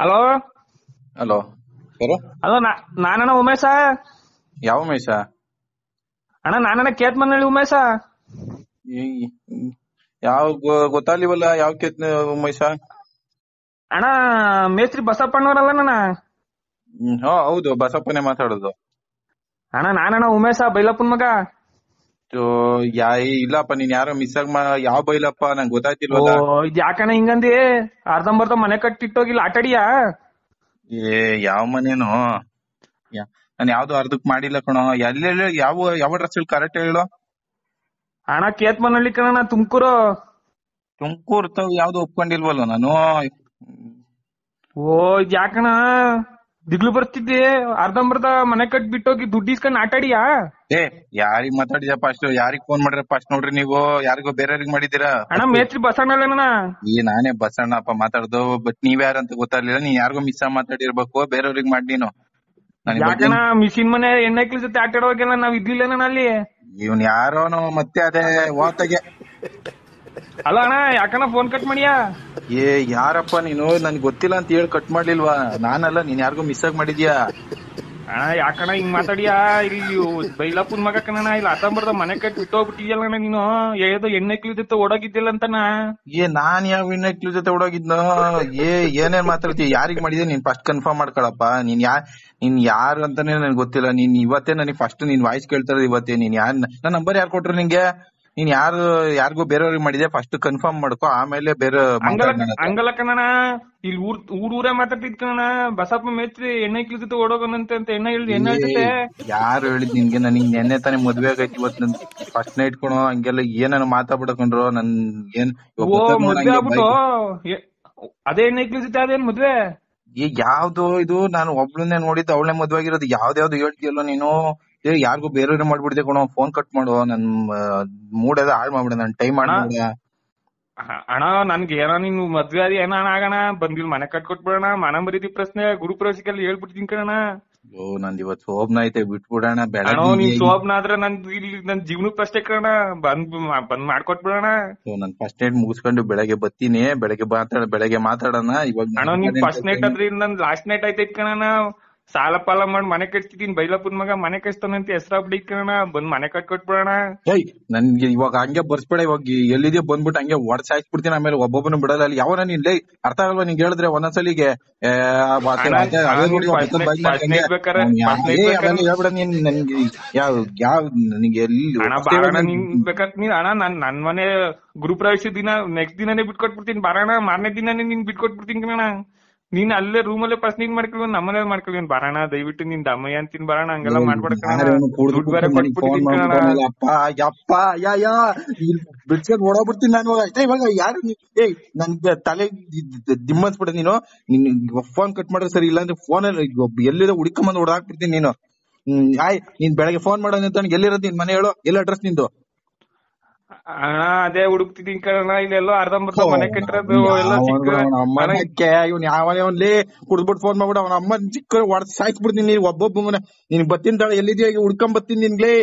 Hello hello, ಯಾರು? Hello ನಾನಣ್ಣ Umesh. ಯಾವ ಉಮೇಶ? ಅಣ್ಣ ನಾನಣ್ಣ ಕೇತ್ಮನಹಳ್ಳಿ ಉಮೇಶ. ಈ- ಯಾವ ಗೊತ್ತಾಗ್ಲಿವಲ್ಲ, ಯಾವ ಕೇತ್ ಉಮೇಶ? ಅಣ್ಣ ಮೇಸ್ತ್ರಿ ಬಸಪ್ಪಣ್ಣವ್ರಲ್ಲ ನನ್ನ. ಹಾ ಹೌದು, ಬಸಪ್ಪನೇ ಮಾತಾಡೋದು. ಅಣ್ಣ ನಾನಣ್ಣ ಉಮೇಶ ಬೈಲಪ್ಪನ್ ಮಗ. ಸೊ, ಇಲ್ಲಪ್ಪ, ನೀನ್ ಯಾರೋ ಮಿಸ್ ಆಗಿ ಯಾವ ಬೈಲಪ್ಪ, ನಂಗೆ ಓ ಗೊತ್ತಾಯ್ತಿಲ್ವಲ್ಲ. ಇದ್ ಯಾಕಣ್ಣ ಹಿಂಗಂದಿ? ಅರ್ಧಂಬರ್ಧ ಮನೆ ಕಟ್ಟಿಟ್ಟೋಗಿಲ್ಲ ಆಟಾಡಿಯಾ? ಯಾವ ಮನೇನು? ನಾನು ಯಾವ್ದು ಅರ್ಧಕ್ ಮಾಡಿಲ್ಲ ಕಣೋ. ಎಲ್ಲೆಲ್ಲ ಯಾವ ಡ್ರೆಸ್ ಕರೆಕ್ಟ್ ಹೇಳು. ಅಣ್ಣ ಕೇತ್ಮನಹಳ್ಳಿ ಕಣ, ತುಮಕೂರು. ತುಮಕೂರು ತಾವ್ ಯಾವ್ದು ಒಪ್ಕೊಂಡಿಲ್ವಲ್ಲ ನಾನು. ಓ ಇದ್ ಯಾಕಣ್ಣ ದಿಗ್ಲು ಬರ್ತಿದ್ದೆ? ಅರ್ಧಂಬರ್ಧ ಮನೆ ಕಟ್ ಬಿಟ್ಟೋಗಿ ದುಡ್ಡು ಇಸ್ಕೊಂಡ್ ಆಟಾಡಿಯಾ? ಯಾರಿಗ್ ಮಾತಾಡಿದ ಫಸ್ಟ್? ಯಾರಿಗ್ ಫೋನ್ ಮಾಡ್ರಿ ಫಸ್ಟ್ ನೋಡ್ರಿ ನೀವು? ಯಾರಿಗೋ ಬೇರೆಯವ್ರಿಗೆ ಮಾಡಿದೀರಾ? ಅಣ್ಣ ಮೇಸ್ತ್ರಿ ಬಸಣ್ಣಲ್ಲಣ್ಣ. ನಾನೇ ಬಸಣ್ಣಪ್ಪ ಮಾತಾಡ್ದು. ಬಟ್ ನೀವ್ ಯಾರಂತ ಗೊತ್ತಾಗ್ಲಿಲ್ಲ. ನೀನ್ ಯಾರಿಗೋ ಮಿಸ್ ಮಾತಾಡಿರ್ಬೇಕು, ಬೇರೆಯವ್ರಿಗೆ ಮಾಡಿ ನೀನು. ಯಾಕಣ್ಣ ಮಿಷಿನ್ ಮನೆ ಹೆಣ್ಣೈಕ್ಳ ಜೊತೆ ಆಟಾಡುವಾಗೆಲ್ಲ ನಾವ್ ಇದ್ಲಿಲ್ಲ ಅಲ್ಲಿ. ಇವನ್ ಯಾರೋನು ಮತ್ತೆ ಅದೇ ವಾತಗೆ. ಅಲ್ಲ ಅಣ್ಣ ಯಾಕಣ್ಣ ಫೋನ್ ಕಟ್ ಮಾಡಿಯಾ? ಯಾರಪ್ಪ ನೀನು? ನನ್ಗೆ ಗೊತ್ತಿಲ್ಲ ಅಂತ ಹೇಳಿ ಕಟ್ ಮಾಡ್ಲಿಲ್ವಾ? ನಾನಲ್ಲ, ನೀನ್ ಯಾರಿಗೋ ಮಿಸ್ ಆಗಿ ಮಾಡಿದ್ಯಾ? ಅಣ್ಣ ಯಾಕಣ್ಣ ಹಿಂಗ್ ಮಾತಾಡಿಯಾ? ಇಲ್ಲಿ ಬೈಲಪ್ಪನ್ ಮಗ ಕಣ, ಇಲ್ಲಿ ಅರ್ಧಂಬರ್ಧ ಮನೆ ಕಟ್ ಬಿಟ್ಟೋಗ್ಬಿಟ್ಟಿದ್ಯಲ್ಲ ನೀನು. ಏದೋ ಹೆಣ್ಣೈಕ್ಳ ಜೊತೆ ಓಡೋಗಿದ್ದಿಲ್ಲ ಅಂತನ. ನಾನ್ ಯಾವ ಹೆಣ್ಣಕ್ಳ ಜೊತೆ ಓಡೋಗಿದ್ನೋ? ಏನೇನ್ ಮಾತಾಡ್ತೀಯ? ಯಾರಿಗ್ ಮಾಡಿದ್ಯಾ ನೀನ್ ಫಸ್ಟ್ ಕನ್ಫರ್ಮ್ ಮಾಡ್ಕೊಳಪ್ಪ. ನೀನ್ ಯಾರು ಅಂತಾನೆ ನನ್ಗೆ ಗೊತ್ತಿಲ್ಲ. ನೀನ್ ಇವತ್ತೇ ನನಗೆ ಫಸ್ಟ್ ನಿನ್ ವಾಯ್ಸ್ ಕೇಳ್ತಾ ಇರೋದು ಇವತ್ತೇ. ನೀನ್ ನನ್ ನಂಬರ್ ಯಾರು ಕೊಟ್ರು ನಿಂಗೆ? ನೀನ್ ಯಾರಿಗೂ ಬೇರೆಯವ್ರಿಗೆ ಮಾಡಿದ್ಯಾ? ಫಸ್ಟ್ ಕನ್ಫರ್ಮ್ ಮಾಡ್ಕೊ, ಆಮೇಲೆ ಬೇರೆ ಹಂಗಲ್ಲ ಕಣಣ್ಣ, ಇಲ್ಲಿ ಊರೇ ಮಾತಾಡ್ತಿದ್ ಕಣ. ಬಸಪ್ಪ ಮೇಸ್ತ್ರಿ ಹೆಣ್ಣೈಕ್ಳ ಜೊತೆ ಓಡೋಗನಂತೆ ಅಂತ ಎಣ್ಣ ಹೇಳ್ತೈತೆ. ಯಾರು ಹೇಳಿದ್ ನಿನ್ಗೆ? ನನಗ್ ನೆನ್ನೆ ತಾನೇ ಮದ್ವೆ ಆಗೈತಿ. ಇವತ್ ನನ್ ಫಸ್ಟ್ ನೈಟ್ ಕಣೋ. ಹಂಗೆಲ್ಲ ಏನಾನ ಮಾತಾಡ್ಬಿಡಕೊಂಡ್ರು ನನ್ ಏನ್ ಓ ಮದ್ವೆ ಆಗ್ಬಿಟ್ಟು ಅದೇ ಹೆಣ್ಣೈಕ್ಳ ಜೊತೆ ಅದೇನ್ ಮದ್ವೆ? ಯಾವ್ದು ಇದು? ನಾನು ಒಬ್ಳನ್ನೇ ನೋಡಿದ್ದು, ಅವಳೇ ಮದ್ವೆ ಆಗಿರೋದು. ಯಾವ್ದಾವ್ದು ಹೇಳ್ತೀಯಲ್ಲ ನೀನು? ಯಾರಿಗೂ ಬೇರೆಯವ್ರೆ ಮಾಡ್ಬಿಡ್ದೆ ಕಣೋ. ಫೋನ್ ಕಟ್ ಮಾಡು. ನನ್ ಮೂಡೆಲ್ಲ ಹಾಳು ಮಾಡ್ಬಿಡ, ನನ್ ಟೈಮ್ ಮಾಡ್ಬಿಡ. ಅಣ್ಣ ನನ್ಗೆ ಏನೋ ನೀನು ಮದ್ವೆ ಅದ ಏನ ಆಗೋಣ, ಬಂದಿಲ್ ಮನೆ ಕಟ್ಕೊಟ್ಬಿಡೋಣ, ಮನ ಮರೀದಿ ಪ್ರಶ್ನೆ ಗುರುಪ್ರವೇಶಕ್ಕೆಲ್ಲ ಹೇಳ್ಬಿಡ್ತೀನಿ ಕಣ. ನಂದ್ ಇವತ್ ಸೋಬ್ನ ಐತೆ, ಬಿಟ್ಬಿಡೋಣ. ಅಣ್ಣ ಬೆಳಗ್ಗೆ ನೀನ್ ಸೋಬ್ನ ಆದ್ರೆ ಇಲ್ಲಿ ನನ್ ಜೀವನಕ್ಕೆ ಅಷ್ಟೇ ಕಣ. ಬಂದ್ ಮಾಡ್ಕೊಟ್ಬಿಡೋಣ. ನನ್ ಫಸ್ಟ್ ನೈಟ್ ಮುಗಿಸ್ಕೊಂಡು ಬೆಳಗ್ಗೆ ಬರ್ತೀನಿ. ಬೆಳಗ್ಗೆ ಮಾತಾಡೋಣ. ಇವಾಗ ಅಣ್ಣ ನೀನ್ ಫಸ್ಟ್ ನೈಟ್ ಆದ್ರೆ ನನ್ ಲಾಸ್ಟ್ ನೈಟ್ ಆಯ್ತೈತ್ ಕಣ. ಸಾಲ ಪಾಲ ಮಾಡಿ ಮನೆ ಕಟ್ತಿದೀನಿ. ಬೈಲಪ್ಪನ್ ಮಗ ಮನೆ ಕಟ್ತಾನಂತ ಹೆಸರಾಗ್ಬಿಡಿ ಕಣ. ಬಂದ್ ಮನೆ ಕಟ್ಕೊಟ್ಬಿಡೋಣ. ನನ್ಗೆ ಇವಾಗ ಹಂಗೆ ಬರ್ಸ್ಬೇಡ. ಇವಾಗ ಎಲ್ಲಿದೆ ಬಂದ್ಬಿಟ್ಟು ಹಂಗೆ ಒಡ್ಸಾಕ್ಬಿಡ್ತೀನಿ. ಆಮೇಲೆ ಒಬ್ಬೊಬ್ಬನು ಬಿಡಲ್ಲ. ಅಲ್ಲಿ ಯಾವನ ನೀನ್ ಅರ್ಥ ಆಗಲ್ವಾ ನಿಂಗೆ ಹೇಳಿದ್ರೆ ಒಂದೊಂದ್ಸಲಿಗೆ? ಹೇಳ್ಬಿಡ ನೀನ್. ನನ್ಗೆ ಯಾವ ನನಗೆ ಎಲ್ಲಿ ನೀನ್ ಬೇಕಾದ್ರೆ ನೀನ್ ಅಣ್ಣ ನನ್ ಮನೆ ಗುರುಪ್ರವೇಶ ದಿನ ನೆಕ್ಸ್ಟ್ ದಿನಾನೇ ಬಿಟ್ಕೊಟ್ಬಿಡ್ತೀನಿ. ಬರೋಣ ಮಾರನೇ ದಿನಾನೇ ನಿನ್ ಬಿಟ್ಕೊಟ್ಬಿಡ್ತೀನಿ ಕಣ. ನೀನ್ ಅಲ್ಲೇ ರೂಮಲ್ಲೇ ಫಸ್ಟ್ ನೀನ್ ಮಾಡ್ಕೊಳ್ಳಿ, ನಮ್ಮನೇ ಮಾಡ್ಕೊಳ್ಳಿ. ಬರೋಣ ದಯವಿಟ್ಟು ನಿನ್ ದಮ್ಮಯ್ಯ ಅಂತೀನಿ. ಬರೋಣ, ಹಂಗೆಲ್ಲ ಮಾಡ್ಬೇಡ. ದುಡ್ಡು ಬೇರೆ ಕೊಟ್ಬಿಡ್ತೀನಿ ಬಿಡ್ಸ್ಕೊಂಡ್ ಓಡೋಗ್ಬಿಡ್ತೀನಿ ನಾನು ಇವಾಗ. ಯಾರು ನನ್ಗೆ ತಲೆ ದಿಮ್ಮನ್ಸ್ಬಿಡ ನೀನು. ಫೋನ್ ಕಟ್ ಮಾಡ್ರೆ ಸರಿ, ಇಲ್ಲಾಂದ್ರೆ ಫೋನಲ್ಲಿ ಎಲ್ಲಿರೋ ಹುಡ್ಕೊಂಬಂದು ಓಡಾಕ್ಬಿಡ್ತೀನಿ ನೀನು. ನೀನ್ ಬೆಳಗ್ಗೆ ಫೋನ್ ಮಾಡೋಣ ಅಂತ ಎಲ್ಲಿರೋದು ನಿನ್ ಮನೆ ಹೇಳು? ಎಲ್ಲ ಅಡ್ರೆಸ್ ನಿಂದು? ಅಣ್ಣ ಅದೇ ಹುಡುಕ್ತಿದೀನಿ ಕಣ. ಇಲ್ಲೆಲ್ಲೋ ಅರ್ಧಂಬರ್ಧ ಮನೆ ಕಟ್ಟಿರೋದು ಎಲ್ಲ ಅಮ್ಮನಕ್ಕೆ ಇವ್ನ ಯಾವನೇ ಕುಡ್ದ್ಬಿಟ್ಟು ಫೋನ್ ಮಾಡ್ಬಿಡ. ಅವನ ಅಮ್ಮ ಚಿಕ್ಕ ಸಾಯ್ಸ್ಬಿಡ್ತೀನಿ. ನೀನ್ ಒಬ್ಬೊಬ್ಬ ನಿನ್ ಬತ್ತೀನಿ ತಾಳ ಎಲ್ಲಿದ್ಯಾ ಹುಡ್ಕೊಂಡ್ ಬರ್ತೀನಿ ನಿನ್ಗೆ.